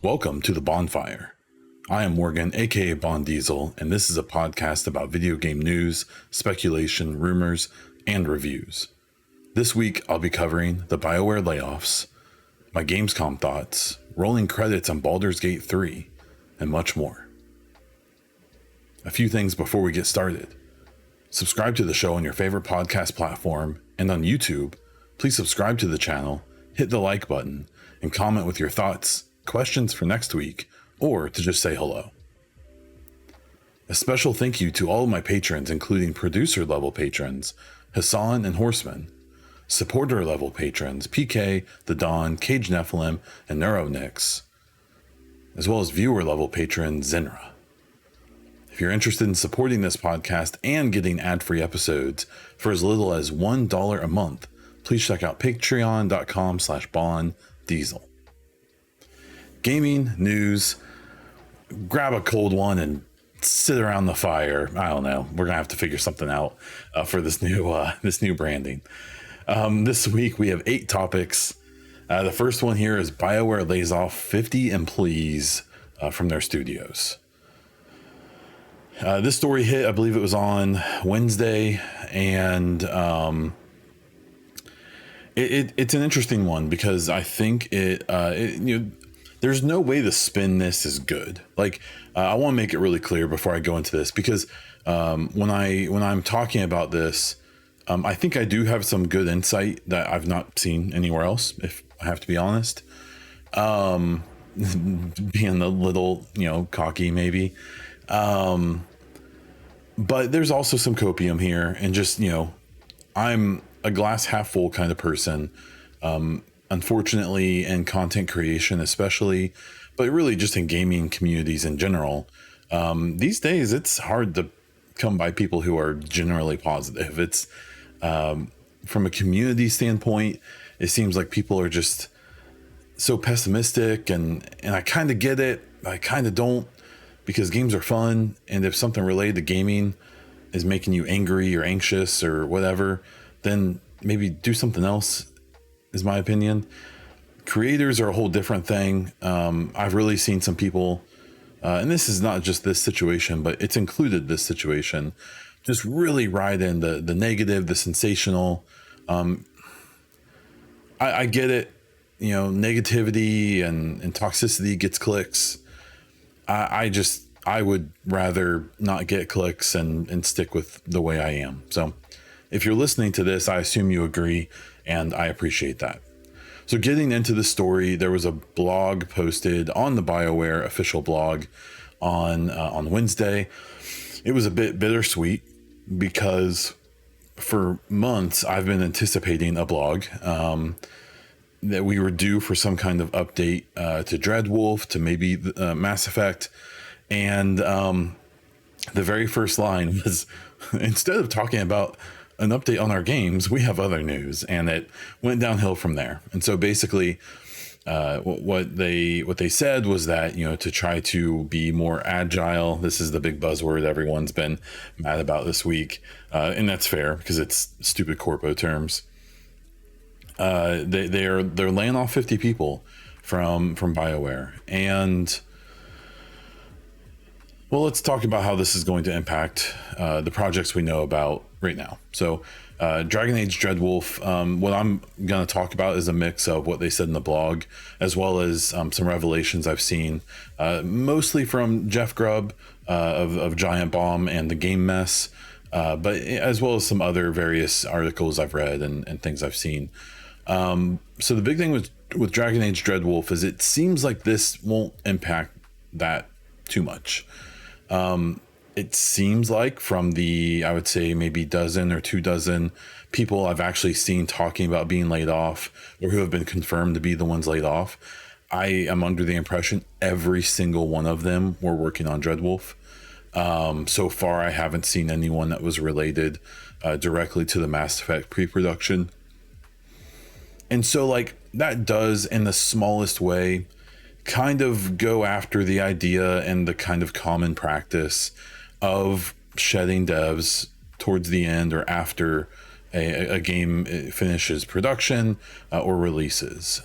Welcome to the Baunfire. I am Morgan, aka Bon Diesel, and this is a podcast about video game news, speculation, rumors, and reviews. This week I'll be covering the BioWare layoffs, my Gamescom thoughts, rolling credits on Baldur's Gate 3, and much more. A few things before we get started. Subscribe to the show on your favorite podcast platform, and on YouTube, please subscribe to the channel, hit the like button, and comment with your thoughts, questions for next week, or to just say hello. A special thank you to all of my patrons, including producer level patrons, Hassan and Horseman, supporter level patrons, PK, The Dawn, Cage Nephilim, and NeuroNix, as well as viewer level patron Zenra. If you're interested in supporting this podcast and getting ad-free episodes for as little as $1 a month, please check out patreon.com/BonDiesel. Gaming news, grab a cold one and sit around the fire. I don't know. We're gonna have to figure something out for this new branding. This week we have 8 topics. The first one here is BioWare lays off 50 employees from their studios. This story hit, I believe it was on Wednesday, and it's an interesting one because I think there's no way to spin this as good. I want to make it really clear before I go into this, because when I'm talking about this, I think I do have some good insight that I've not seen anywhere else, if I have to be honest. Being a little, cocky maybe. But there's also some copium here, and just, I'm a glass half full kind of person. Unfortunately, in content creation especially, but really just in gaming communities in general, these days it's hard to come by people who are generally positive. It's from a community standpoint, it seems like people are just so pessimistic, and I kind of get it. I kind of don't, because games are fun, and if something related to gaming is making you angry or anxious or whatever, then maybe do something else, is my opinion. Creators are a whole different thing. I've really seen some people, and this is not just this situation, but it's included this situation, just really ride in the negative, the sensational. I get it, negativity and toxicity gets clicks. I would rather not get clicks and stick with the way I am. So if you're listening to this, I assume you agree, and I appreciate that. So getting into the story, there was a blog posted on the BioWare official blog on Wednesday. It was a bit bittersweet because for months I've been anticipating a blog that we were due for some kind of update to Dreadwolf, to maybe Mass Effect. And the very first line was, instead of talking about an update on our games, we have other news, and it went downhill from there. And so basically what they said was that, to try to be more agile, this is the big buzzword everyone's been mad about this week, and that's fair because it's stupid corpo terms. They're laying off 50 people from BioWare, and well, let's talk about how this is going to impact the projects we know about right now. So Dragon Age Dreadwolf, what I'm going to talk about is a mix of what they said in the blog, as well as some revelations I've seen, mostly from Jeff Grubb of Giant Bomb and the Game Mess, but as well as some other various articles I've read and things I've seen. So the big thing with Dragon Age Dreadwolf is it seems like this won't impact that too much. It seems like from the, I would say maybe dozen or 2 dozen people I've actually seen talking about being laid off, or who have been confirmed to be the ones laid off, I am under the impression every single one of them were working on Dreadwolf. So far I haven't seen anyone that was related directly to the Mass Effect pre-production. And so that does, in the smallest way, kind of go after the idea and the kind of common practice of shedding devs towards the end or after a game finishes production or releases.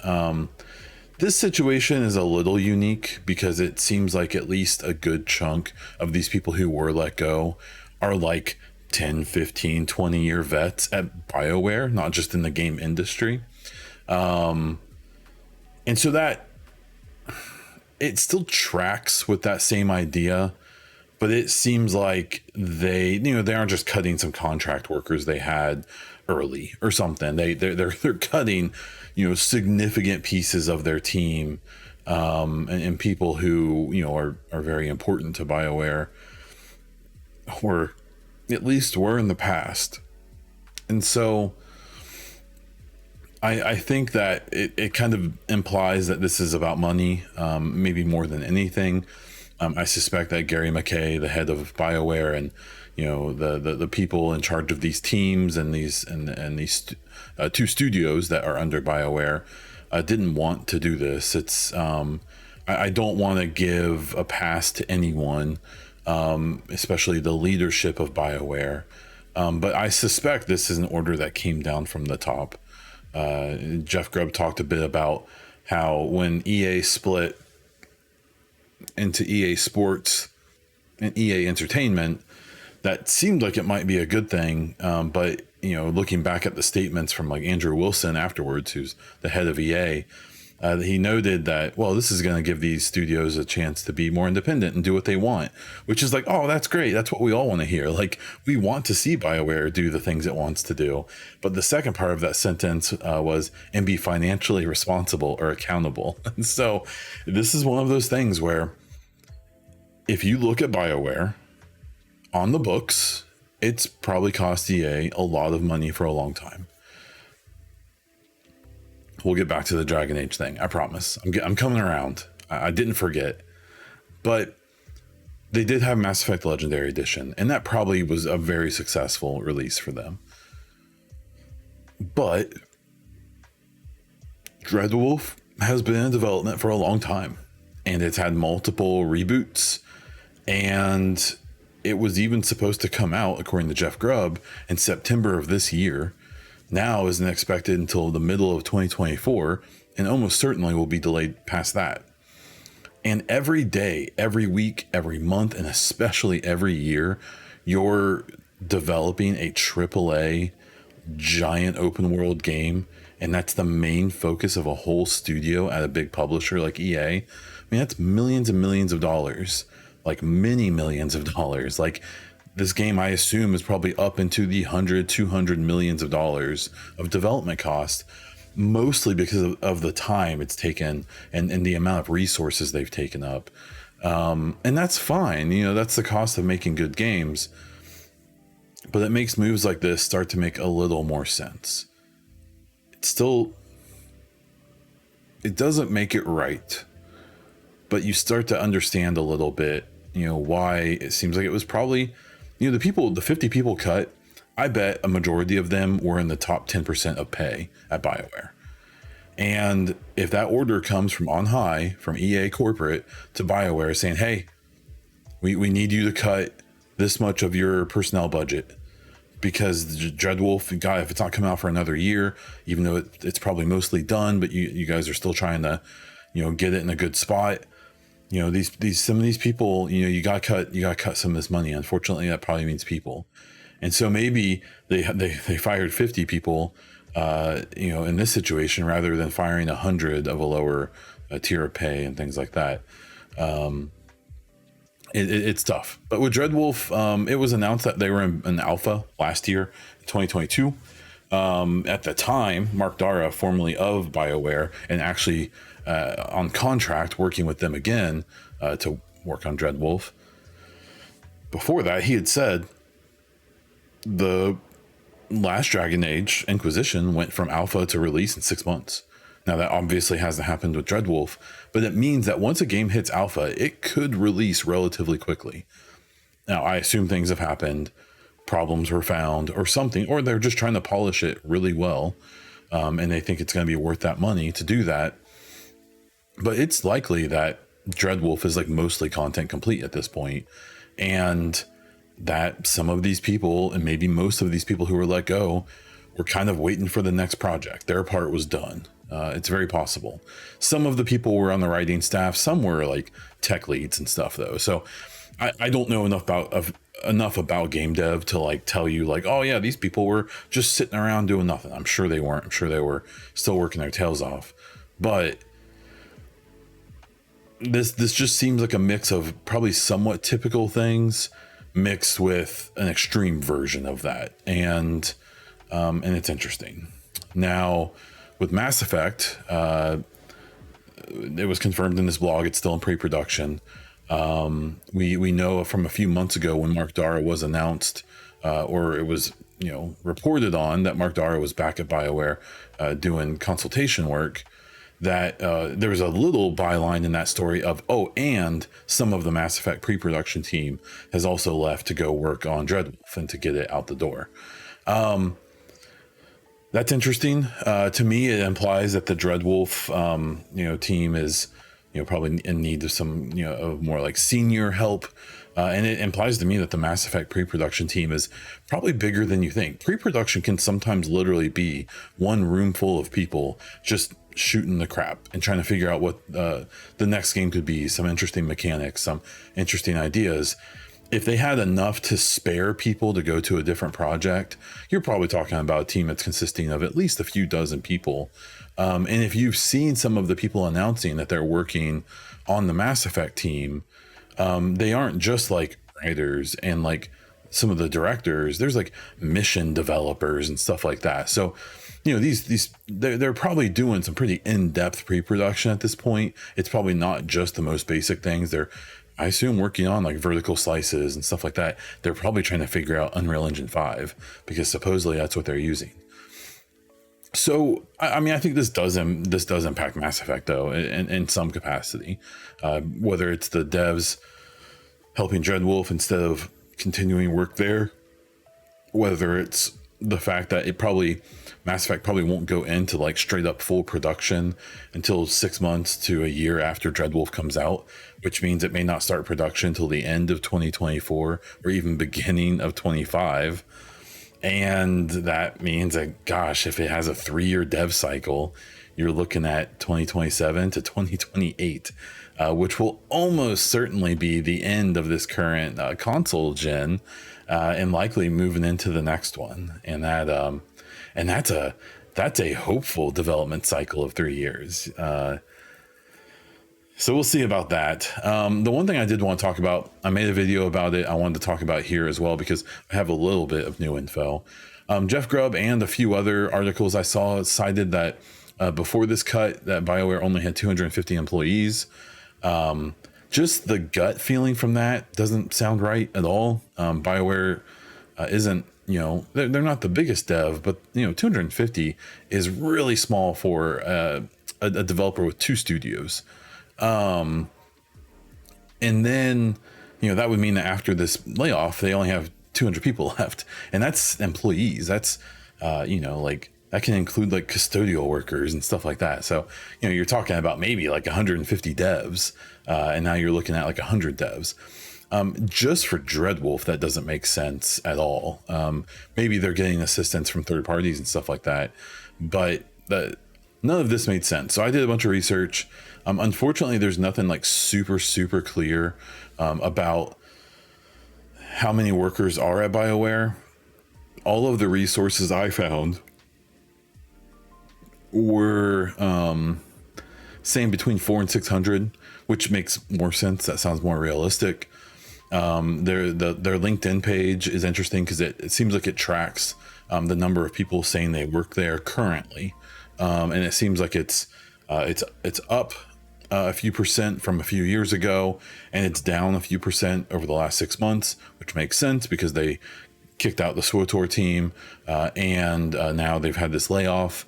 This situation is a little unique because it seems like at least a good chunk of these people who were let go are like 10, 15, 20-year vets at BioWare, not just in the game industry. And so that it still tracks with that same idea, but it seems like they aren't just cutting some contract workers they had early or something. They're cutting, significant pieces of their team, and people who, are very important to BioWare, or at least were in the past. And so I think that it kind of implies that this is about money, maybe more than anything. I suspect that Gary McKay, the head of BioWare, and the people in charge of these teams and these two studios that are under BioWare didn't want to do this. It's I don't want to give a pass to anyone, especially the leadership of BioWare, but I suspect this is an order that came down from the top. Jeff Grubb talked a bit about how when EA split into EA Sports and EA Entertainment, that seemed like it might be a good thing. But, looking back at the statements from like Andrew Wilson afterwards, who's the head of EA, he noted that, well, this is going to give these studios a chance to be more independent and do what they want, which is like, oh, that's great. That's what we all want to hear. Like, we want to see BioWare do the things it wants to do. But the second part of that sentence was, and be financially responsible or accountable. And so this is one of those things where if you look at BioWare on the books, it's probably cost EA a lot of money for a long time. We'll get back to the Dragon Age thing. I promise. I'm coming around. I didn't forget. But they did have Mass Effect Legendary Edition, and that probably was a very successful release for them. But Dreadwolf has been in development for a long time, and it's had multiple reboots, and it was even supposed to come out, according to Jeff Grubb, in September of this year. Now isn't expected until the middle of 2024, and almost certainly will be delayed past that. And every day, every week, every month, and especially every year, you're developing a AAA giant open world game, and that's the main focus of a whole studio at a big publisher like EA. I mean, that's millions and millions of dollars, like many millions of dollars. Like, this game, I assume, is probably up into the 100-200 millions of dollars of development cost, mostly because of the time it's taken and the amount of resources they've taken up. And that's fine. That's the cost of making good games. But it makes moves like this start to make a little more sense. It doesn't make it right, but you start to understand a little bit, why it seems like it was probably, the 50 people cut, I bet a majority of them were in the top 10% of pay at BioWare. And if that order comes from on high, from EA corporate to BioWare saying, hey, we need you to cut this much of your personnel budget, because Dreadwolf, God, if it's not coming out for another year, even though it's probably mostly done, but you guys are still trying to, get it in a good spot. Some of these people, you got to cut some of this money. Unfortunately, that probably means people. And so maybe they fired 50 people, in this situation, rather than firing 100 of a lower tier of pay and things like that. It's tough. But with Dreadwolf, it was announced that they were in an alpha last year, 2022. At the time, Mark Dara, formerly of BioWare, and actually on contract working with them again to work on Dreadwolf. Before that, he had said the last Dragon Age Inquisition went from alpha to release in 6 months. Now, that obviously hasn't happened with Dreadwolf, but it means that once a game hits alpha, it could release relatively quickly. Now, I assume things have happened, problems were found or something, or they're just trying to polish it really well, and they think it's going to be worth that money to do that. But it's likely that Dreadwolf is like mostly content complete at this point, and that some of these people, and maybe most of these people who were let go, were kind of waiting for the next project. Their part was done. It's very possible. Some of the people were on the writing staff. Some were like tech leads and stuff, though. So I don't know enough about game dev to like tell you like, oh yeah, these people were just sitting around doing nothing. I'm sure they weren't. I'm sure they were still working their tails off. But this just seems like a mix of probably somewhat typical things mixed with an extreme version of that, and it's interesting. Now, with Mass Effect, it was confirmed in this blog it's still in pre-production. We know from a few months ago when Mark Dara was announced, or it was reported on that Mark Dara was back at BioWare doing consultation work, that there was a little byline in that story of, and some of the Mass Effect pre-production team has also left to go work on Dreadwolf and to get it out the door. That's interesting. To me, it implies that the Dreadwolf, team is, probably in need of some, of more like senior help. And it implies to me that the Mass Effect pre-production team is probably bigger than you think. Pre-production can sometimes literally be one room full of people just shooting the crap and trying to figure out what the next game could be, some interesting mechanics, some interesting ideas. If they had enough to spare people to go to a different project, you're probably talking about a team that's consisting of at least a few dozen people. And if you've seen some of the people announcing that they're working on the Mass Effect team, they aren't just like writers and like some of the directors. There's like mission developers and stuff like that. So, they're probably doing some pretty in-depth pre-production at this point. It's probably not just the most basic things. They're, I assume, working on like vertical slices and stuff like that. They're probably trying to figure out Unreal Engine 5 because supposedly that's what they're using. So, I mean, I think this does impact Mass Effect though, in some capacity, whether it's the devs helping Dreadwolf instead of continuing work there, whether it's the fact that Mass Effect probably won't go into like straight up full production until 6 months to a year after Dreadwolf comes out, which means it may not start production until the end of 2024 or even beginning of 25. And that means that, gosh, if it has a 3-year dev cycle, you're looking at 2027 to 2028, which will almost certainly be the end of this current console gen, and likely moving into the next one. And that's a hopeful development cycle of 3 years. So we'll see about that. The one thing I did want to talk about, I made a video about it. I wanted to talk about here as well because I have a little bit of new info. Jeff Grubb and a few other articles I saw cited that before this cut, that BioWare only had 250 employees. Just the gut feeling from that doesn't sound right at all. BioWare isn't, they're not the biggest dev, but 250 is really small for a developer with 2 studios. And then, that would mean that after this layoff, they only have 200 people left, and that's employees. That's, like that can include like custodial workers and stuff like that. So, you're talking about maybe like 150 devs, and now you're looking at like 100 devs. Just for Dreadwolf, that doesn't make sense at all. Maybe they're getting assistance from third parties and stuff like that, but none of this made sense. So I did a bunch of research. Unfortunately, there's nothing like super clear about how many workers are at BioWare. All of the resources I found were saying between 400 and 600, which makes more sense. That sounds more realistic. Their LinkedIn page is interesting because it seems like it tracks the number of people saying they work there currently, and it seems like it's up a few percent from a few years ago, and it's down a few percent over the last 6 months, which makes sense because they kicked out the SWTOR team, and now they've had this layoff.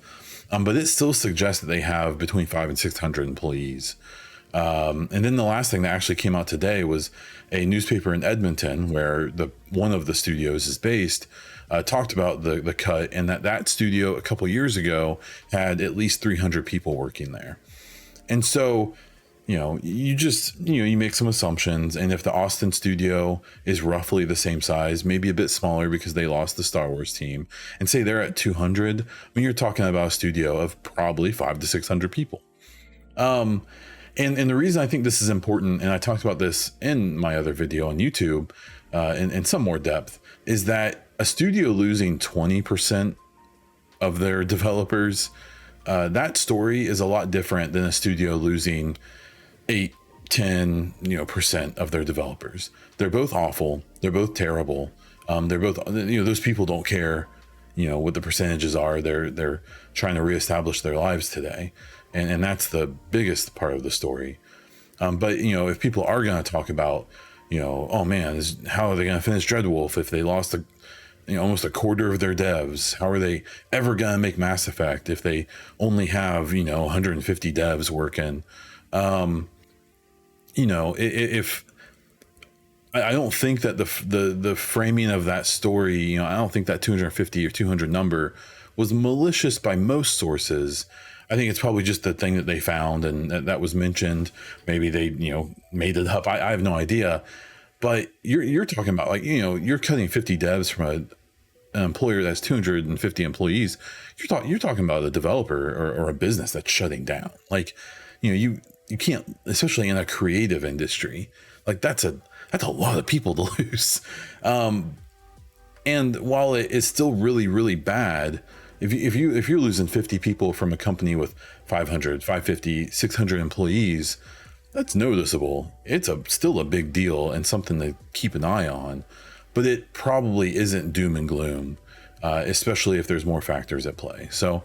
But it still suggests that they have between 500 and 600 employees. And then the last thing that actually came out today was a newspaper in Edmonton, where one of the studios is based, talked about the cut, and that studio a couple years ago had at least 300 people working there. And so you make some assumptions. And if the Austin studio is roughly the same size, maybe a bit smaller because they lost the Star Wars team, and say they're at 200, I mean, you're talking about a studio of probably 500 to 600 people. And the reason I think this is important, and I talked about this in my other video on YouTube in some more depth, is that a studio losing 20% of their developers, that story is a lot different than a studio losing 8-10% of their developers. They're both awful. They're both terrible. They're both, those people don't care, what the percentages are. They're trying to reestablish their lives today. And that's the biggest part of the story. But if people are going to talk about, oh man, how are they going to finish Dreadwolf if they lost almost a quarter of their devs? How are they ever going to make Mass Effect if they only have 150 devs working? If I don't think that the framing of that story, I don't think that 250 or 200 number was malicious by most sources. I think it's probably just the thing that they found and that was mentioned. Maybe they made it up. I have no idea. But you're talking about you're cutting 50 devs from an employer that's 250 employees. You're talking about a developer or a business that's shutting down. You can't, especially in a creative industry, that's a lot of people to lose. And while it is still really, really bad, if you're losing 50 people from a company with 500, 550, 600 employees, that's noticeable. It's still a big deal and something to keep an eye on, but it probably isn't doom and gloom, especially if there's more factors at play. So,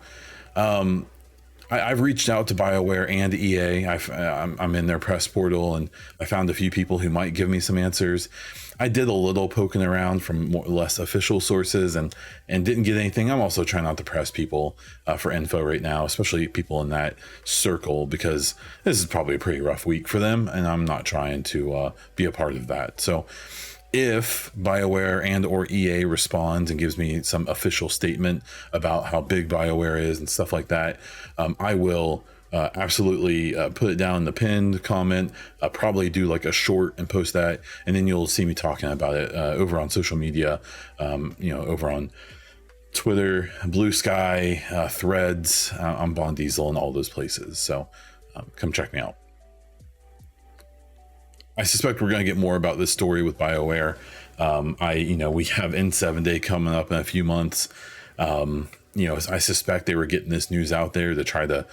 I've reached out to BioWare and EA. I'm in their press portal, and I found a few people who might give me some answers. I did a little poking around from more or less official sources and didn't get anything. I'm also trying not to press people for info right now, especially people in that circle, because this is probably a pretty rough week for them, and I'm not trying to be a part of that. So if BioWare and or EA responds and gives me some official statement about how big BioWare is and stuff like that, I will absolutely put it down in the pinned comment. Probably do a short and post that, and then you'll see me talking about it over on social media, over on Twitter, Blue Sky, Threads, I'm Bon Diesel, and all those places. So come check me out. I suspect we're going to get more about this story with BioWare. We have N7 Day coming up in a few months. I suspect they were getting this news out there to try to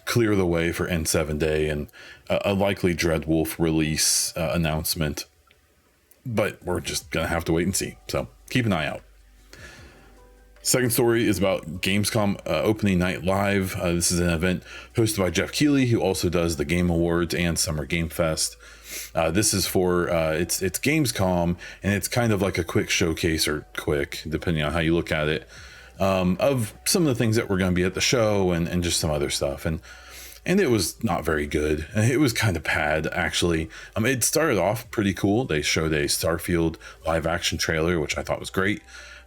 clear the way for N7 Day and a likely Dreadwolf release announcement. But we're just going to have to wait and see. So keep an eye out. Second story is about Gamescom opening night live. This is an event hosted by Jeff Keighley, who also does the Game Awards and Summer Game Fest. This is for it's Gamescom, and it's kind of like a quick showcase, or quick depending on how you look at it, of some of the things that were going to be at the show and just some other stuff. And it was not very good. It was kind of bad, actually. It started off pretty cool. They showed a Starfield live action trailer, which I thought was great.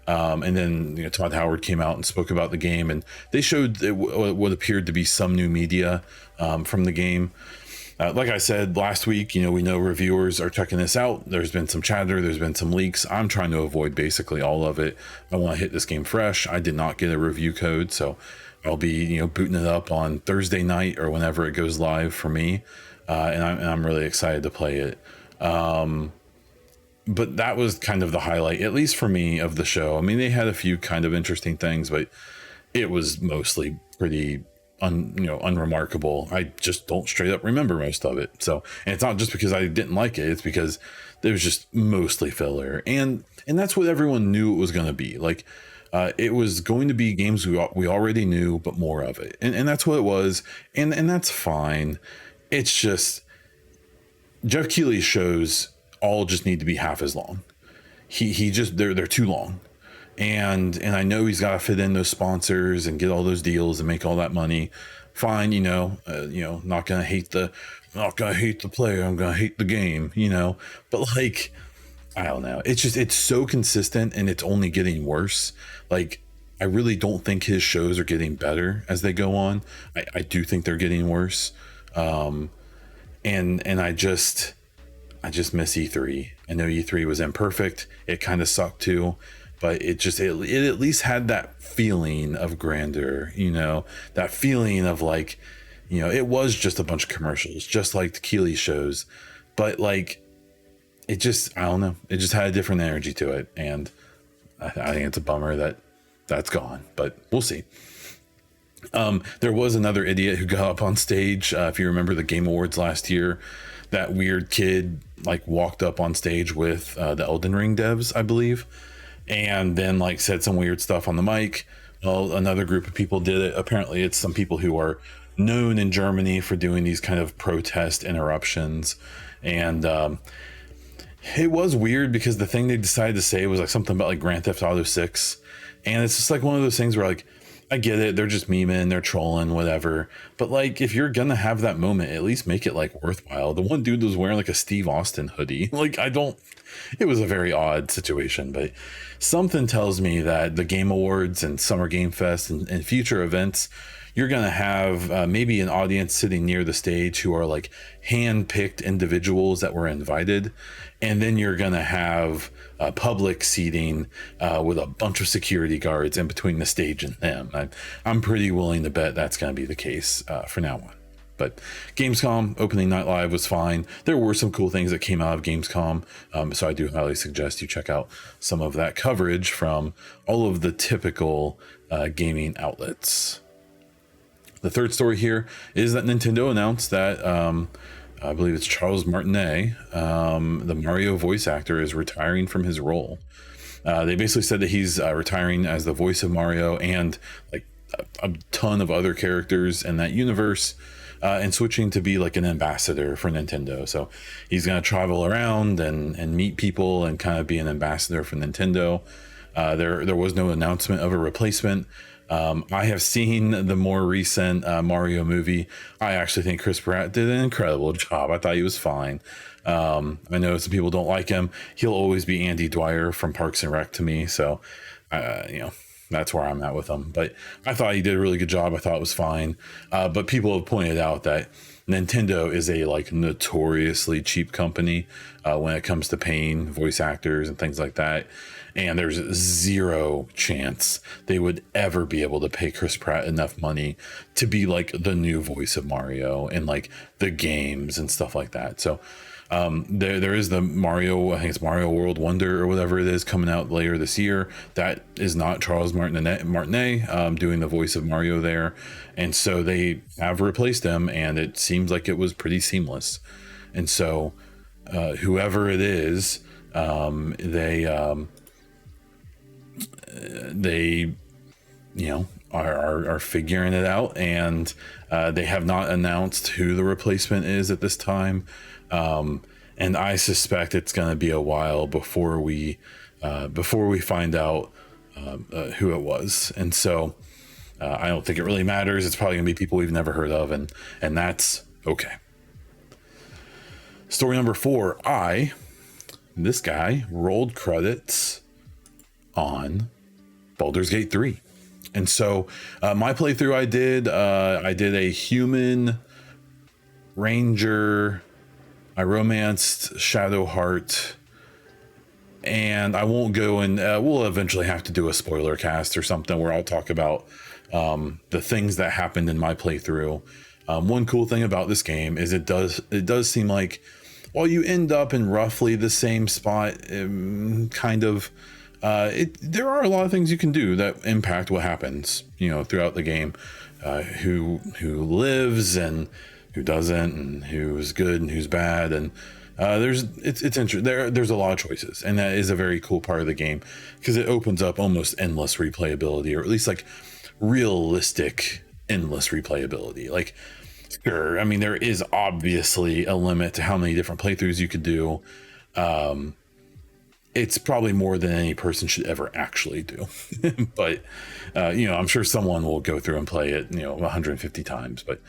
And then Todd Howard came out and spoke about the game, and they showed what appeared to be some new media from the game. Like I said last week, we know reviewers are checking this out. There's been some chatter, there's been some leaks. I'm trying to avoid basically all of it. I want to hit this game fresh. I did not get a review code, so I'll be booting it up on Thursday night or whenever it goes live for me, and I'm really excited to play it. But that was kind of the highlight, at least for me, of the show. I mean, they had a few kind of interesting things, but it was mostly pretty unremarkable. I just don't straight up remember most of it. So, and it's not just because I didn't like it, it's because it was just mostly filler. And that's what everyone knew it was going to be. It was going to be games we already knew, but more of it. And that's what it was. And that's fine. It's just Jeff Keighley's shows all just need to be half as long. They're too long. And I know he's got to fit in those sponsors and get all those deals and make all that money. Fine, not gonna hate the player. I'm gonna hate the game, But I don't know. It's so consistent, and it's only getting worse. I really don't think his shows are getting better as they go on. I do think they're getting worse. and I just miss E3. I know E3 was imperfect. It kind of sucked too, but it at least had that feeling of grandeur, that feeling of like, it was just a bunch of commercials, just like the Keighley shows, but like, it just, I don't know, it just had a different energy to it. And I think it's a bummer that that's gone, but we'll see. There was another idiot who got up on stage. If you remember the Game Awards last year, that weird kid like walked up on stage with the Elden Ring devs, I believe, and then like said some weird stuff on the mic. Well, another group of people did it. Apparently it's some people who are known in Germany for doing these kind of protest interruptions. And it was weird because the thing they decided to say was like something about like Grand Theft Auto 6. And it's just like one of those things where like, I get it, they're just memeing, they're trolling, whatever. But like, if you're gonna have that moment, at least make it like worthwhile. The one dude was wearing like a Steve Austin hoodie. Like, it was a very odd situation, but something tells me that the Game Awards and Summer Game Fest and future events, you're going to have maybe an audience sitting near the stage who are like hand-picked individuals that were invited. And then you're going to have public seating with a bunch of security guards in between the stage and them. I'm pretty willing to bet that's going to be the case from now on. But Gamescom opening night live was fine. There were some cool things that came out of Gamescom. So I do highly suggest you check out some of that coverage from all of the typical gaming outlets. The third story here is that Nintendo announced that I believe it's Charles Martinet, the Mario voice actor, is retiring from his role. They basically said that he's retiring as the voice of Mario and like a ton of other characters in that universe, and switching to be like an ambassador for Nintendo. So he's going to travel around and meet people and kind of be an ambassador for Nintendo. There was no announcement of a replacement. I have seen the more recent Mario movie. I actually think Chris Pratt did an incredible job. I thought he was fine. I know some people don't like him. He'll always be Andy Dwyer from Parks and Rec to me. So, that's where I'm at with him. But I thought he did a really good job. I thought it was fine. But people have pointed out that Nintendo is a like notoriously cheap company when it comes to paying voice actors and things like that. And there's zero chance they would ever be able to pay Chris Pratt enough money to be like the new voice of Mario and like the games and stuff like that. So there is the Mario, I think it's Mario World Wonder or whatever it is, coming out later this year. That is not Charles Martinet doing the voice of Mario there. And so they have replaced him, and it seems like it was pretty seamless. And so whoever it is, they are figuring it out, and they have not announced who the replacement is at this time. And I suspect it's going to be a while before we find out who it was. And so I don't think it really matters. It's probably going to be people we've never heard of, and that's okay. Story number 4, this guy rolled credits on Baldur's Gate 3. And so my playthrough I did a human ranger. I romanced Shadowheart, and I won't go and we'll eventually have to do a spoiler cast or something where I'll talk about the things that happened in my playthrough. One cool thing about this game is it does seem like while you end up in roughly the same spot, kind of, there are a lot of things you can do that impact what happens, throughout the game, who lives and who doesn't, and who's good and who's bad, and it's interesting. There's a lot of choices, and that is a very cool part of the game because it opens up almost endless replayability, or at least like realistic endless replayability. Like, sure, I mean, there is obviously a limit to how many different playthroughs you could do. It's probably more than any person should ever actually do. But, I'm sure someone will go through and play it, 150 times. But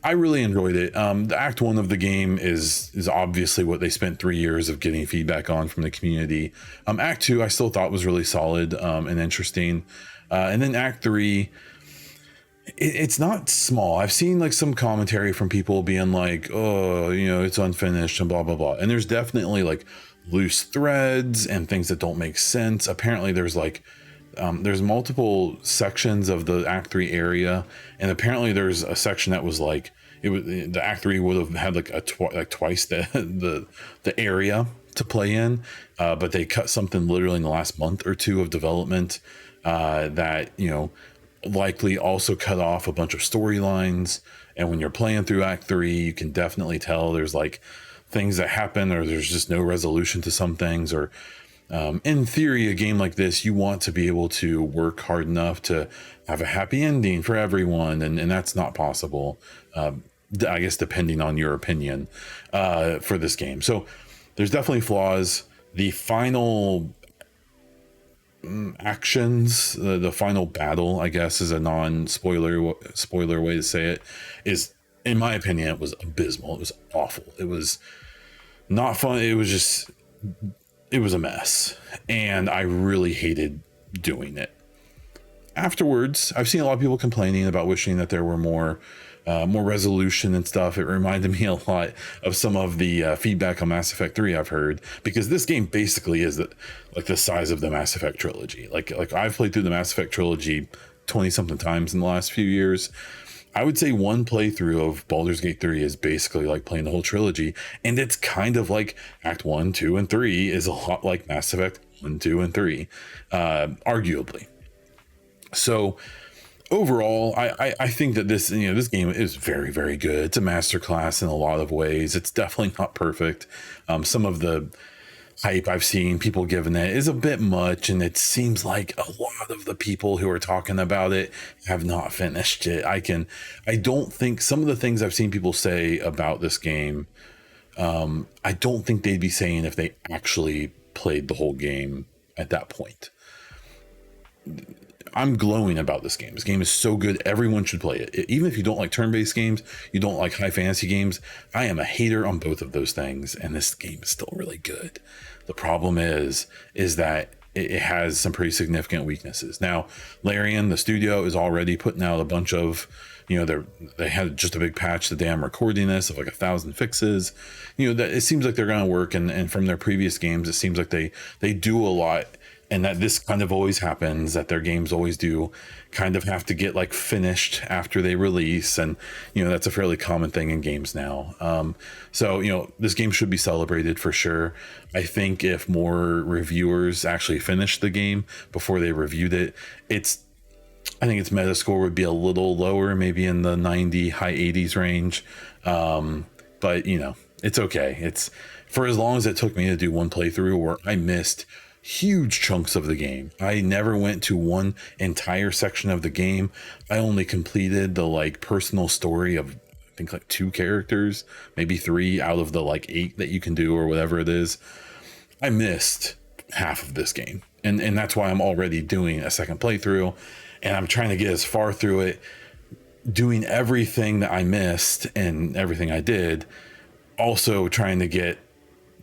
I really enjoyed it. The Act 1 of the game is obviously what they spent 3 years of getting feedback on from the community. Act 2, I still thought was really solid and interesting. And then Act 3, It's not small. I've seen like some commentary from people being like, oh, you know, it's unfinished and blah blah blah, and there's definitely like loose threads and things that don't make sense. Apparently there's like there's multiple sections of the Act 3 area, and apparently there's a section that was like, it was, the Act 3 would have had like twice the area to play in, but they cut something literally in the last month or two of development, that, you know, likely also cut off a bunch of storylines. And when you're playing through Act 3, you can definitely tell there's like things that happen, or there's just no resolution to some things, or in theory, a game like this, you want to be able to work hard enough to have a happy ending for everyone, and that's not possible, I guess, depending on your opinion, for this game. So there's definitely flaws. The final actions, the final battle, I guess, is a non-spoiler way to say it, is, in my opinion, it was abysmal. It was awful. It was not fun. It was a mess, and I really hated doing it. Afterwards, I've seen a lot of people complaining about wishing that there were more resolution and stuff. It reminded me a lot of some of the feedback on Mass Effect 3 I've heard, because this game basically is like the size of the Mass Effect trilogy. Like I've played through the Mass Effect trilogy 20 something times in the last few years. I would say one playthrough of Baldur's Gate 3 is basically like playing the whole trilogy, and it's kind of like Act 1, 2, and 3 is a lot like Mass Effect 1, 2, and 3, arguably. So overall, I think that this, you know, this game is very, very good. It's a masterclass in a lot of ways. It's definitely not perfect. Some of the hype I've seen people giving it is a bit much, and it seems like a lot of the people who are talking about it have not finished it. I don't think some of the things I've seen people say about this game, I don't think they'd be saying if they actually played the whole game at that point. I'm glowing about this game. This game is so good. Everyone should play it. Even if you don't like turn-based games, you don't like high fantasy games, I am a hater on both of those things, and this game is still really good. The problem is that it has some pretty significant weaknesses. Now, Larian, the studio, is already putting out a bunch of, you know, they had just a big patch the day I'm recording this of like 1,000 fixes. You know, that it seems like they're going to work, and from their previous games, it seems like they do a lot. And that this kind of always happens, that their games always do kind of have to get like finished after they release. And, you know, that's a fairly common thing in games now. So, you know, this game should be celebrated for sure. I think if more reviewers actually finished the game before they reviewed it, I think its Metascore would be a little lower, maybe in the 90, high 80s range. But, you know, it's okay. It's for as long as it took me to do one playthrough where I missed huge chunks of the game. I never went to one entire section of the game. I only completed the like personal story of, I think, like 2 characters, maybe 3 out of the like 8 that you can do, or whatever it is. I missed half of this game, and that's why I'm already doing a second playthrough, and I'm trying to get as far through it, doing everything that I missed and everything I did, also trying to get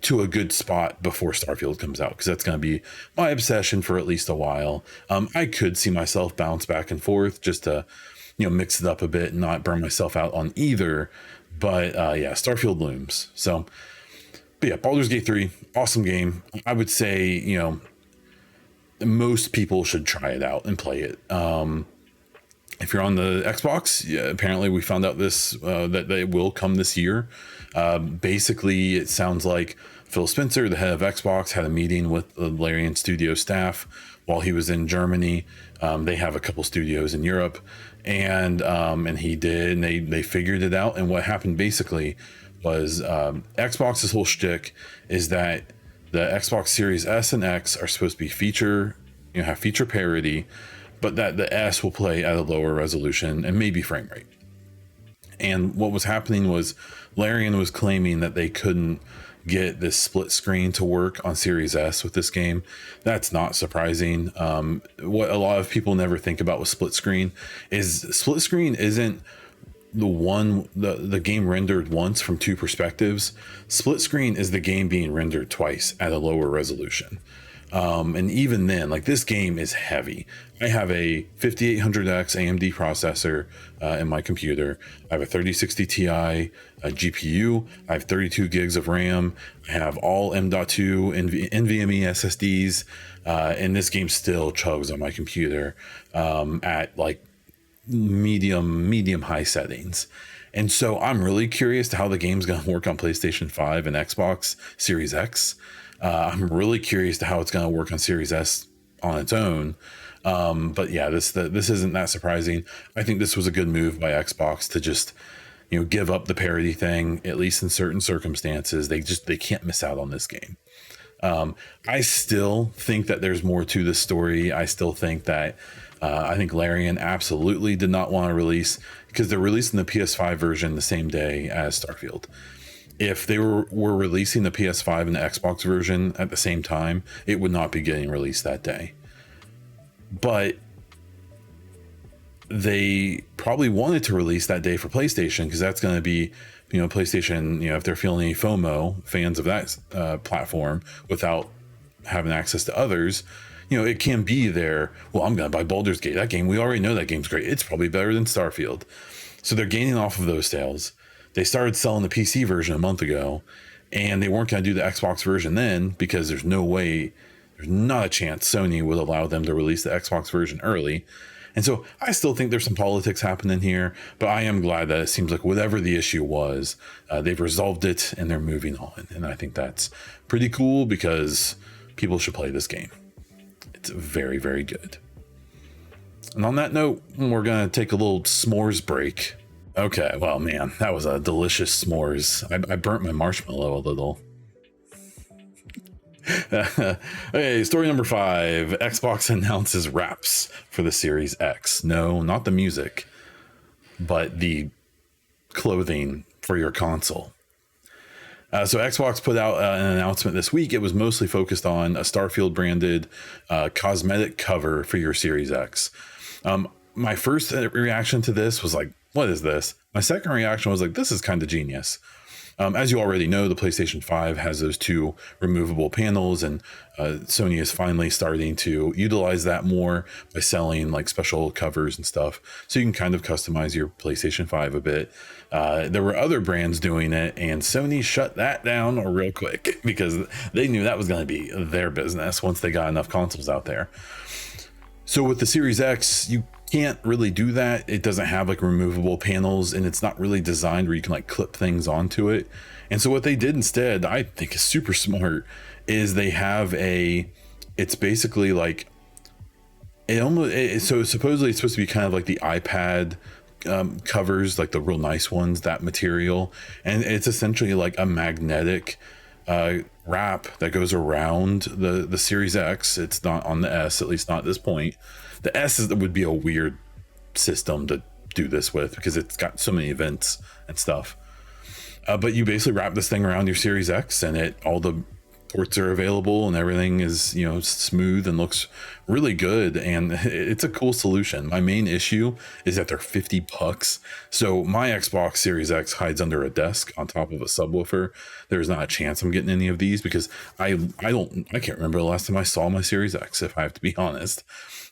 to a good spot before Starfield comes out, because that's going to be my obsession for at least a while. I could see myself bounce back and forth just to, you know, mix it up a bit and not burn myself out on either. But yeah, Starfield looms. So, but yeah, Baldur's Gate 3, awesome game. I would say, you know, most people should try it out and play it. If you're on the Xbox, yeah, apparently we found out this that it will come this year. Basically, it sounds like Phil Spencer, the head of Xbox, had a meeting with the Larian Studio staff while he was in Germany. They have a couple studios in Europe, and he did, and they figured it out. And what happened basically was Xbox's whole shtick is that the Xbox Series S and X are supposed to be have feature parity, but that the S will play at a lower resolution and maybe frame rate. And what was happening was Larian was claiming that they couldn't get this split screen to work on Series S with this game. That's not surprising. What a lot of people never think about with split screen is split screen isn't the game rendered once from 2 perspectives. Split screen is the game being rendered twice at a lower resolution. And even then, like, this game is heavy. I have a 5800X AMD processor in my computer. I have a 3060 Ti GPU. I have 32 gigs of RAM. I have all M.2 NVMe SSDs. And this game still chugs on my computer at like medium high settings. And so I'm really curious to how the game's going to work on PlayStation 5 and Xbox Series X. I'm really curious to how it's going to work on Series S on its own. But yeah, this isn't that surprising. I think this was a good move by Xbox to just, give up the parity thing, at least in certain circumstances. They can't miss out on this game. I still think that there's more to this story. I still think that I think Larian absolutely did not want to release, because they're releasing the PS5 version the same day as Starfield. If they were releasing the PS5 and the Xbox version at the same time, it would not be getting released that day. But they probably wanted to release that day for PlayStation, because that's going to be, PlayStation, if they're feeling any FOMO, fans of that platform, without having access to others, it can be there. Well, I'm going to buy Baldur's Gate. That game, we already know that game's great. It's probably better than Starfield. So they're gaining off of those sales. They started selling the PC version a month ago, and they weren't going to do the Xbox version then, because there's not a chance Sony would allow them to release the Xbox version early. And so I still think there's some politics happening here, but I am glad that it seems like whatever the issue was, they've resolved it and they're moving on. And I think that's pretty cool, because people should play this game. It's very, very good. And on that note, we're going to take a little s'mores break. Okay, well, man, that was a delicious s'mores. I burnt my marshmallow a little. Okay, story number 5. Xbox announces wraps for the Series X. No, not the music, but the clothing for your console. So Xbox put out an announcement this week. It was mostly focused on a Starfield branded cosmetic cover for your Series X. My first reaction to this was like, what is this? My second reaction was like, this is kind of genius. As you already know, the PlayStation 5 has those 2 removable panels, and Sony is finally starting to utilize that more by selling like special covers and stuff. So you can kind of customize your PlayStation 5 a bit. There were other brands doing it, and Sony shut that down real quick, because they knew that was going to be their business once they got enough consoles out there. So with the Series X, you can't really do that. It doesn't have like removable panels, and it's not really designed where you can like clip things onto it. And so what they did instead, I think is super smart, is they have it's basically like so supposedly it's supposed to be kind of like the iPad covers, like the real nice ones, that material. And it's essentially like a magnetic wrap that goes around the Series X. It's not on the S, at least not at this point. The S would be a weird system to do this with, because it's got so many events and stuff. But you basically wrap this thing around your Series X, and all the ports are available, and everything is smooth and looks really good, and it's a cool solution. My main issue is that they're $50. So my Xbox Series X hides under a desk on top of a subwoofer. There's not a chance I'm getting any of these, because I can't remember the last time I saw my Series X, if I have to be honest.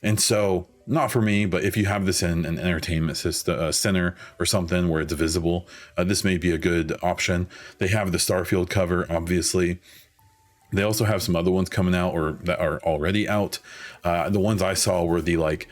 And so, not for me, but if you have this in an entertainment system, center or something where it's visible, this may be a good option. They have the Starfield cover, obviously. They also have some other ones coming out, or that are already out. The ones I saw were the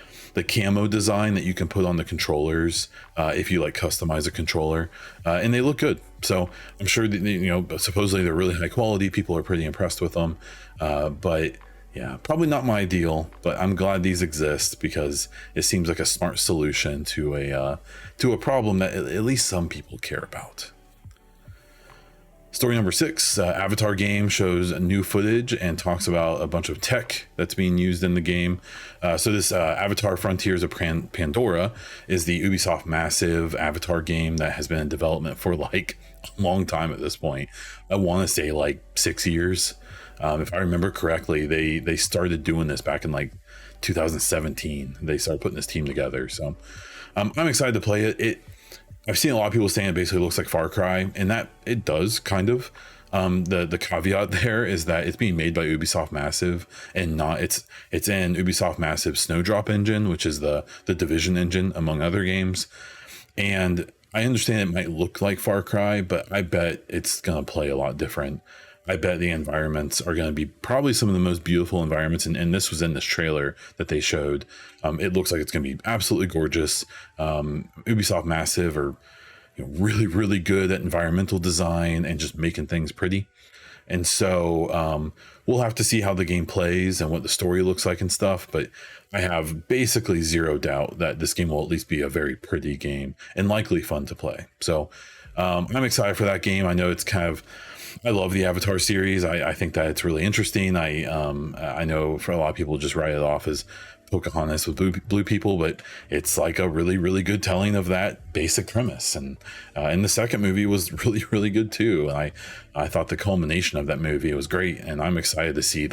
camo design that you can put on the controllers if you like customize a controller, and they look good. So I'm sure that, supposedly they're really high quality. People are pretty impressed with them, but yeah, probably not my ideal. But I'm glad these exist, because it seems like a smart solution to a problem that at least some people care about. Story number 6, Avatar game shows new footage and talks about a bunch of tech that's being used in the game. So this Avatar Frontiers of Pandora is the Ubisoft massive Avatar game that has been in development for like a long time at this point. I want to say like 6 years. If I remember correctly, they started doing this back in like 2017. They started putting this team together. So I'm excited to play it. I've seen a lot of people saying it basically looks like Far Cry, and that it does kind of. The caveat there is that it's being made by Ubisoft Massive, and not it's in Ubisoft Massive Snowdrop engine, which is the Division engine, among other games. And I understand it might look like Far Cry, but I bet it's gonna play a lot different. I bet the environments are going to be probably some of the most beautiful environments, and this was in this trailer that they showed. It looks like it's going to be absolutely gorgeous. Ubisoft Massive are, really, really good at environmental design and just making things pretty. And so we'll have to see how the game plays and what the story looks like and stuff. But I have basically zero doubt that this game will at least be a very pretty game and likely fun to play. So I'm excited for that game. I know it's I love the Avatar series. I think that it's really interesting. I know for a lot of people just write it off as Pocahontas with blue people, but it's like a really, really good telling of that basic premise. And the second movie was really, really good too. And I thought the culmination of that movie was great. And I'm excited to see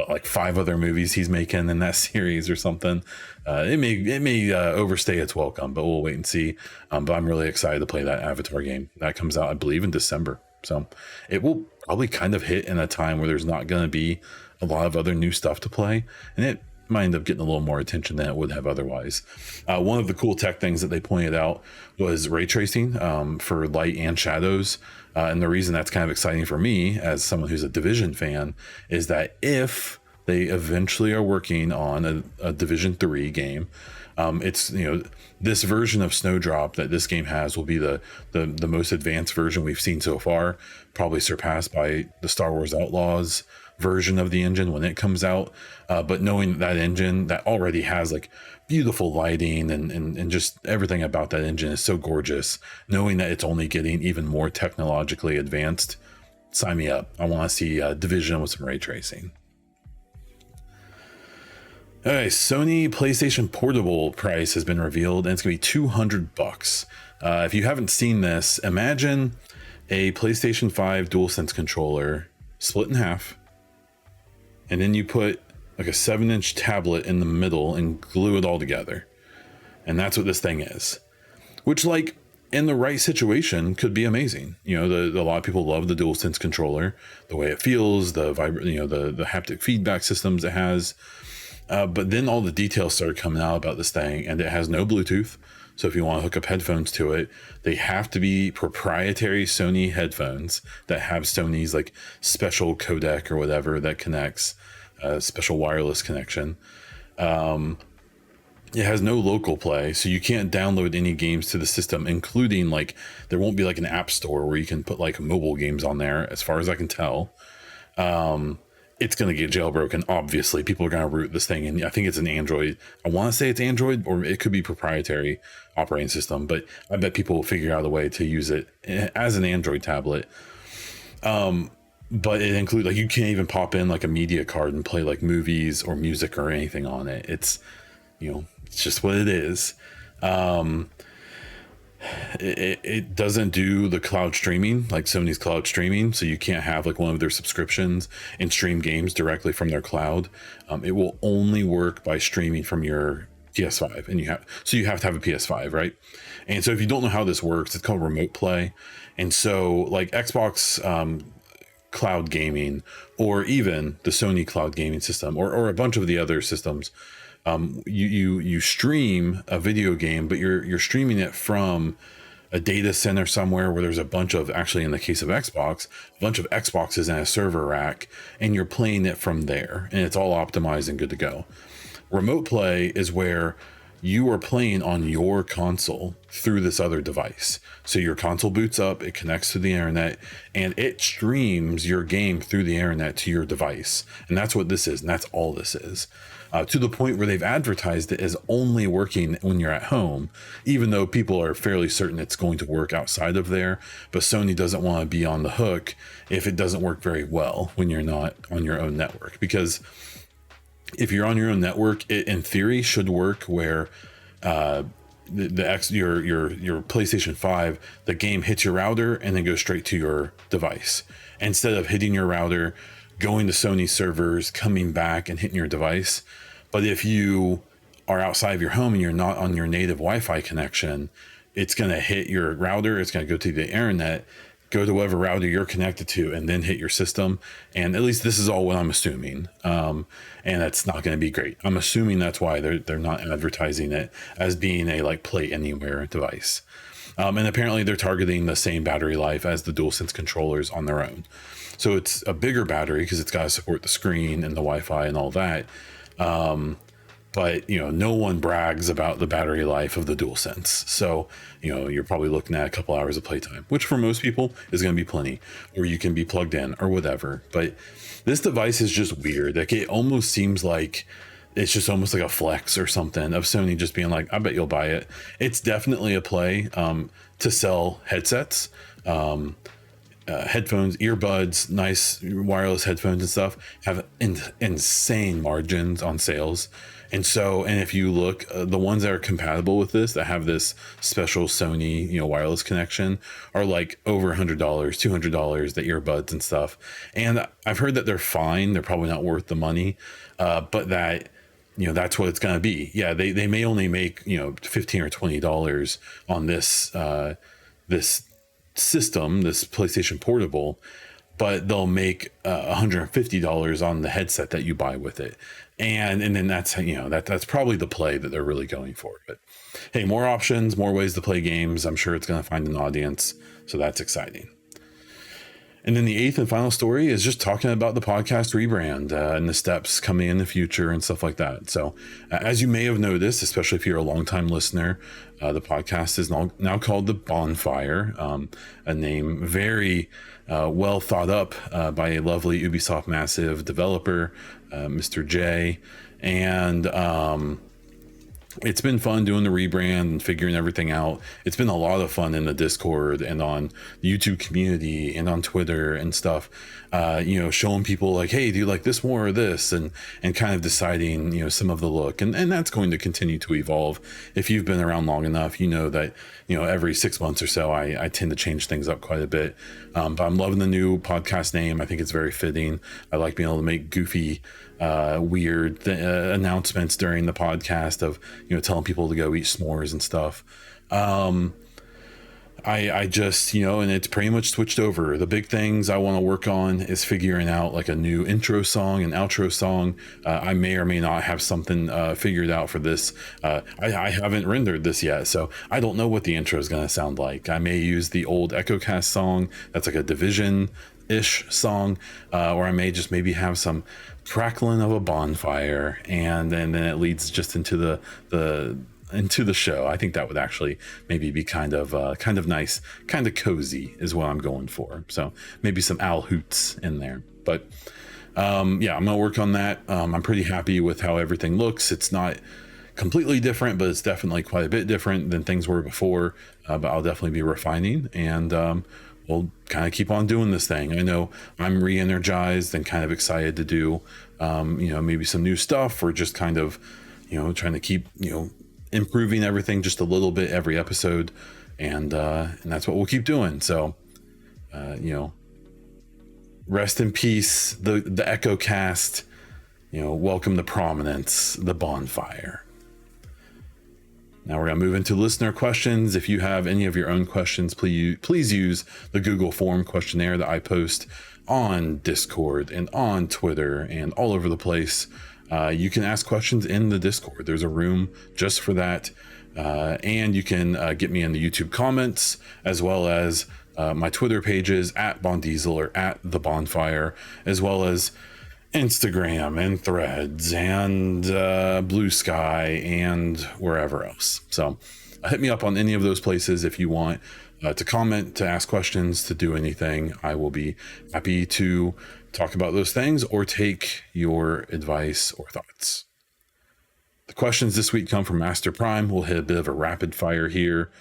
like 5 other movies he's making in that series or something. It may overstay its welcome, but we'll wait and see. But I'm really excited to play that Avatar game. That comes out, I believe, in December. So it will probably kind of hit in a time where there's not going to be a lot of other new stuff to play, and it might end up getting a little more attention than it would have otherwise. One of the cool tech things that they pointed out was ray tracing for light and shadows. And the reason that's kind of exciting for me as someone who's a Division fan is that if they eventually are working on a Division 3 game, it's this version of Snowdrop that this game has will be the most advanced version we've seen so far, probably surpassed by the Star Wars Outlaws version of the engine when it comes out. But knowing that engine that already has like beautiful lighting and just everything about that engine is so gorgeous, knowing that it's only getting even more technologically advanced, sign me up. I want to see Division with some ray tracing. Okay, Sony PlayStation Portable price has been revealed, and it's gonna be $200. If you haven't seen this, imagine a PlayStation 5 DualSense controller split in half, and then you put like a 7-inch tablet in the middle and glue it all together. And that's what this thing is. Which, like, in the right situation, could be amazing. A lot of people love the DualSense controller, the way it feels, the haptic feedback systems it has. But then all the details started coming out about this thing, and it has no Bluetooth. So if you want to hook up headphones to it, they have to be proprietary Sony headphones that have Sony's like special codec or whatever that connects, special wireless connection. It has no local play, so you can't download any games to the system, including like there won't be like an app store where you can put like mobile games on there, as far as I can tell. It's going to get jailbroken. Obviously, people are going to root this thing, and I think it's an Android. I want to say it's Android, or it could be proprietary operating system, but I bet people will figure out a way to use it as an Android tablet. But it includes like you can't even pop in like a media card and play like movies or music or anything on it. It's it's just what it is. It doesn't do the cloud streaming like Sony's cloud streaming, so you can't have like one of their subscriptions and stream games directly from their cloud. It will only work by streaming from your PS5, and you have to have a PS5, right? And so if you don't know how this works, it's called remote play. And so like Xbox cloud gaming, or even the Sony cloud gaming system, or a bunch of the other systems, you stream a video game, but you're streaming it from a data center somewhere where there's a bunch of, actually in the case of Xbox, a bunch of Xboxes in a server rack, and you're playing it from there, and it's all optimized and good to go. Remote play is where you are playing on your console through this other device. So your console boots up, it connects to the internet, and it streams your game through the internet to your device. And that's what this is, and that's all this is. To the point where they've advertised it as only working when you're at home, even though people are fairly certain it's going to work outside of there. But Sony doesn't want to be on the hook if it doesn't work very well when you're not on your own network. Because if you're on your own network, it in theory should work where your PlayStation 5, the game hits your router and then goes straight to your device, instead of hitting your router, going to Sony servers, coming back and hitting your device. But if you are outside of your home and you're not on your native Wi-Fi connection, it's going to hit your router, it's going to go to the internet, go to whatever router you're connected to, and then hit your system. And at least this is all what I'm assuming. And that's not going to be great. I'm assuming that's why they're not advertising it as being a like play anywhere device. And apparently they're targeting the same battery life as the DualSense controllers on their own. So it's a bigger battery because it's got to support the screen and the Wi-Fi and all that. But no one brags about the battery life of the DualSense. So you're probably looking at a couple hours of playtime, which for most people is going to be plenty, or you can be plugged in or whatever. But this device is just weird. Like, it almost seems like it's just almost like a flex or something of Sony just being like, I bet you'll buy it. It's definitely a play to sell headsets, headphones, earbuds, nice wireless headphones and stuff have insane margins on sales. And if you look, the ones that are compatible with this, that have this special Sony, wireless connection, are like over $100, $200, the earbuds and stuff. And I've heard that they're fine. They're probably not worth the money, but that, that's what it's going to be. Yeah. They may only make, $15 or $20 on this system, this PlayStation Portable, but they'll make $150 on the headset that you buy with it. And then that's, that's probably the play that they're really going for. But hey, more options, more ways to play games. I'm sure it's going to find an audience. So that's exciting. And then the eighth and final story is just talking about the podcast rebrand and the steps coming in the future and stuff like that. So as you may have noticed, especially if you're a longtime listener, the podcast is now called the Baunfire, a name very well thought up by a lovely Ubisoft Massive developer, Mr. J. And it's been fun doing the rebrand and figuring everything out. It's been a lot of fun in the Discord and on the YouTube community and on Twitter and stuff, showing people like, hey, do you like this more or this? And kind of deciding, some of the look. And that's going to continue to evolve. If you've been around long enough, you know that, every 6 months or so, I tend to change things up quite a bit. But I'm loving the new podcast name. I think it's very fitting. I like being able to make goofy, weird announcements during the podcast of telling people to go eat s'mores and stuff. I just and it's pretty much switched over. The big things I want to work on is figuring out like a new intro song and outro song. I may or may not have something figured out for this. I haven't rendered this yet, so I don't know what the intro is going to sound like. I may use the old EchoCast song that's like a Division-ish song, or I may just maybe have some crackling of a bonfire, and then it leads just into the show. I think that would actually maybe be kind of nice, kind of cozy is what I'm going for. So maybe some owl hoots in there. But I'm gonna work on that. I'm pretty happy with how everything looks. It's not completely different, but it's definitely quite a bit different than things were before. But I'll definitely be refining, and we'll kind of keep on doing this thing. I know I'm re-energized and kind of excited to do maybe some new stuff, or just kind of trying to keep improving everything just a little bit every episode, and that's what we'll keep doing. So rest in peace the Echo Cast, welcome to prominence, the Baunfire. Now we're going to move into listener questions. If you have any of your own questions, please use the Google form questionnaire that I post on Discord and on Twitter and all over the place. You can ask questions in the Discord. There's a room just for that. And you can get me in the YouTube comments, as well as my Twitter pages at Bondiesel or at the Baunfire, as well as Instagram and Threads and Blue Sky and wherever else. So hit me up on any of those places if you want to comment, to ask questions, to do anything. I will be happy to talk about those things or take your advice or thoughts. The questions this week come from Master Prime. We'll hit a bit of a rapid fire here.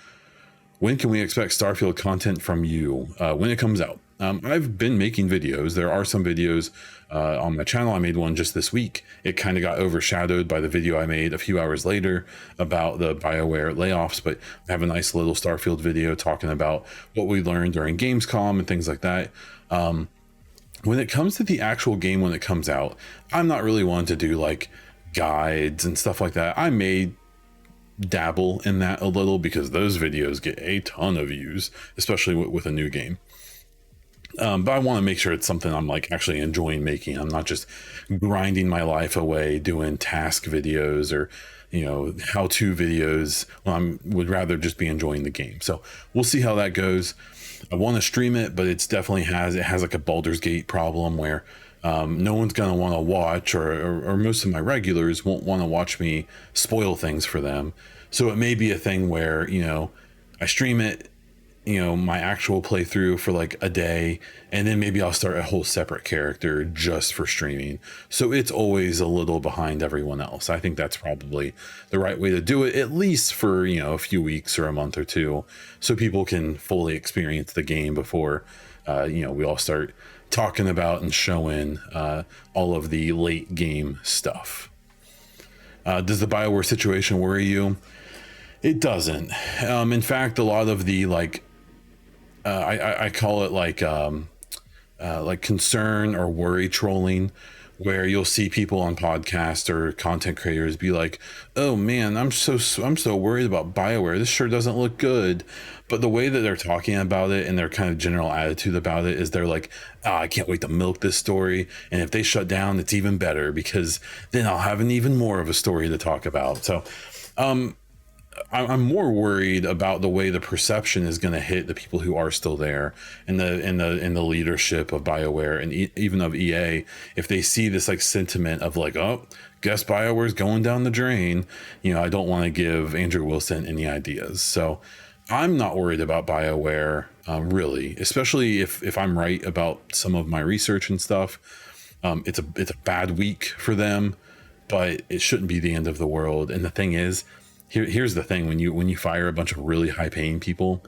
When can we expect Starfield content from you? When it comes out. I've been making videos. There are some videos on my channel. I made one just this week. It kind of got overshadowed by the video I made a few hours later about the BioWare layoffs, but I have a nice little Starfield video talking about what we learned during Gamescom and things like that. When it comes to the actual game, when it comes out, I'm not really one to do like guides and stuff like that. I may dabble in that a little because those videos get a ton of views, especially with a new game. But I want to make sure it's something I'm like actually enjoying making. I'm not just grinding my life away doing task videos or, how-to videos. Would rather just be enjoying the game. So we'll see how that goes. I want to stream it, but it has like a Baldur's Gate problem where no one's going to want to watch, or most of my regulars won't want to watch me spoil things for them. So it may be a thing where, I stream it, my actual playthrough for like a day, and then maybe I'll start a whole separate character just for streaming. So it's always a little behind everyone else. I think that's probably the right way to do it, at least for, a few weeks or a month or two, so people can fully experience the game before, we all start talking about and showing all of the late game stuff. Does the BioWare situation worry you? It doesn't. In fact, a lot of the I call it like concern or worry trolling, where you'll see people on podcasts or content creators be like, "Oh man, I'm so worried about BioWare. This sure doesn't look good." But the way that they're talking about it and their kind of general attitude about it is they're like, I can't wait to milk this story. And if they shut down, it's even better because then I'll have an even more of a story to talk about." So, I'm more worried about the way the perception is going to hit the people who are still there in the leadership of BioWare and even of EA. If they see this like sentiment of like, oh, guess BioWare's going down the drain, I don't want to give Andrew Wilson any ideas. So I'm not worried about BioWare really, especially if I'm right about some of my research and stuff. It's a bad week for them, but it shouldn't be the end of the world. And the thing is, here's the thing: when you fire a bunch of really high paying people,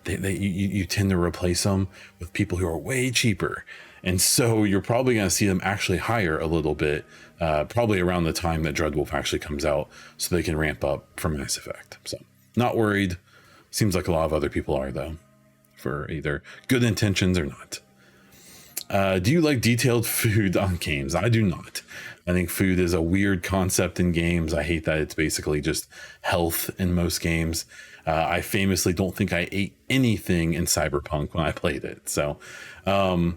you tend to replace them with people who are way cheaper, and so you're probably going to see them actually hire a little bit, probably around the time that Dreadwolf actually comes out, so they can ramp up for Mass Effect. So not worried. Seems like a lot of other people are, though, for either good intentions or not. Do you like detailed food on games? I do not. I think food is a weird concept in games. I hate that it's basically just health in most games. I famously don't think I ate anything in Cyberpunk when I played it. So I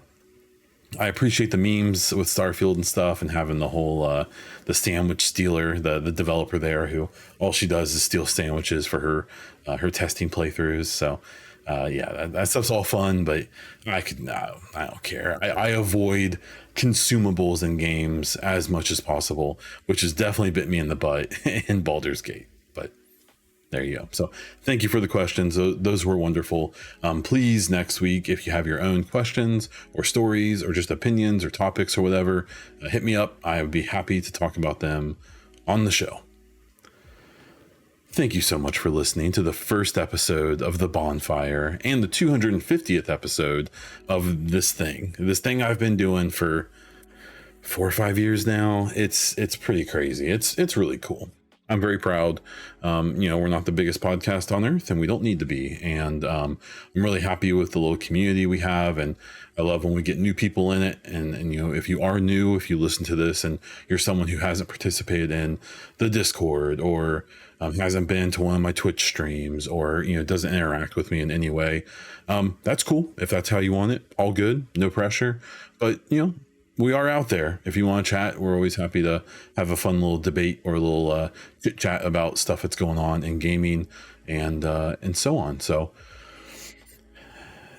appreciate the memes with Starfield and stuff, and having the whole the sandwich stealer, the developer there, who all she does is steal sandwiches for her testing playthroughs. So that stuff's all fun, but I don't care. I avoid consumables in games as much as possible, which has definitely bit me in the butt in Baldur's Gate. But there you go. So thank you for the questions. Those were wonderful. Please, next week, if you have your own questions or stories or just opinions or topics or whatever, hit me up. I would be happy to talk about them on the show. Thank you so much for listening to the first episode of the Baunfire and the 250th episode of this thing I've been doing for 4 or 5 years now. It's pretty crazy. It's really cool. I'm very proud. We're not the biggest podcast on earth, and we don't need to be. And I'm really happy with the little community we have, and I love when we get new people in it. And if you are new, if you listen to this and you're someone who hasn't participated in the Discord, or hasn't been to one of my Twitch streams, or doesn't interact with me in any way, that's cool. If that's how you want it, all good, no pressure. But we are out there. If you want to chat, we're always happy to have a fun little debate or a little chit chat about stuff that's going on in gaming and so on. So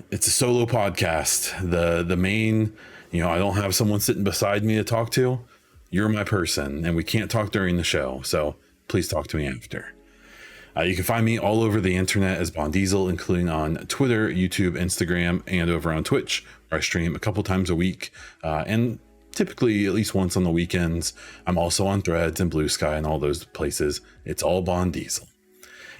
it's a solo podcast. The main, I don't have someone sitting beside me to talk to. You're my person, and we can't talk during the show. So please talk to me after. You can find me all over the internet as Bon Diesel, including on Twitter, YouTube, Instagram, and over on Twitch, where I stream a couple times a week, and typically at least once on the weekends. I'm also on Threads and Blue Sky and all those places. It's all Bon Diesel.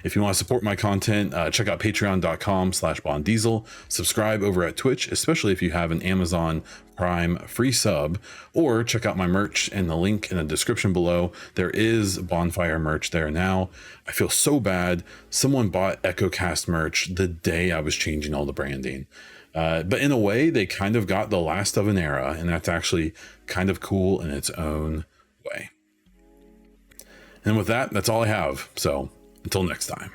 If you want to support my content, check out patreon.com/BonDiesel. Subscribe over at Twitch, especially if you have an Amazon Prime free sub, or check out my merch in the link in the description below. There is Baunfire merch there now. I feel so bad. Someone bought EchoCast merch the day I was changing all the branding. But in a way, they kind of got the last of an era, and that's actually kind of cool in its own way. And with that, that's all I have. So until next time.